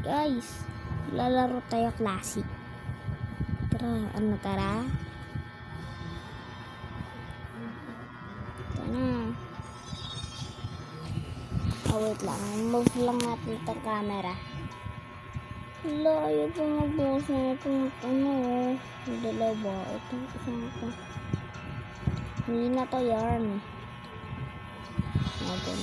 Guys, lalaro tayo classic. Tara. Tara na. Wait lang. Move lang natin itong camera. Ayaw pa mag-boss na itong dalawa. Itong isang ito. Hindi na to yarn. Natin.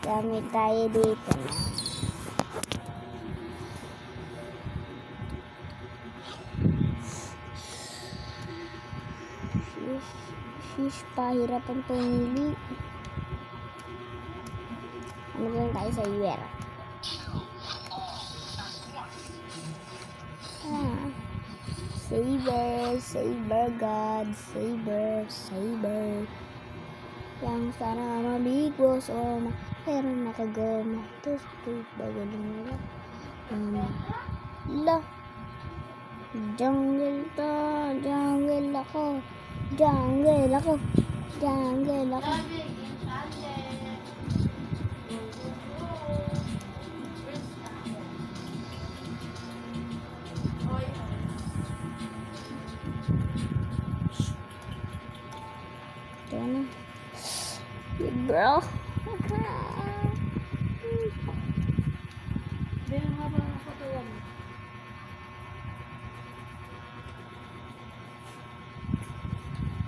Gamit tayo dito na. Shish, pahirapan pumili. Ano lang tayo sa UR? Saber, God, saber. Yang sana mabigos o pero nakagama. Tapos bagal nila. La. Jungle to. Jungle ako. Ito na. Bro.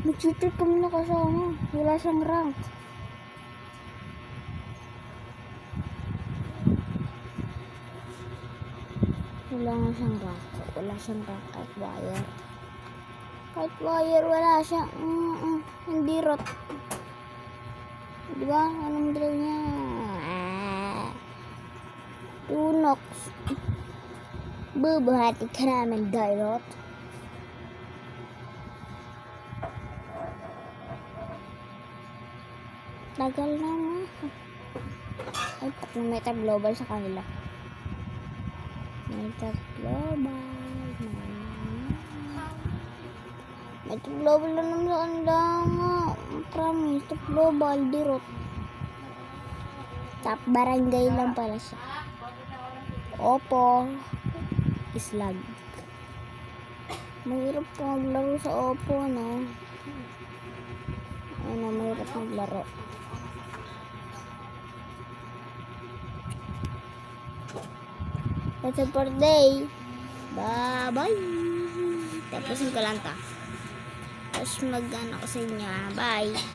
Mag-cheater kami na kasama. Wala siyang rank. Wala siyang rank kahit wire. Wala siya. Hindi rot. Diba? Anong draw niya? Tunox. Bubuhati ka namin, Dairot. Tagal na nga. Ay, may global sa kanila. May global na naman sa kanila nga. Promise, top global, dirot. Top barangay lang pala siya. Oppo. Islag. Mahirap po maglaro sa Oppo, no? Mahirap maglaro. That's it for today. Bye-bye. Tapusin ko lang ta. Tapos mag-ano ko sa inyo. Bye.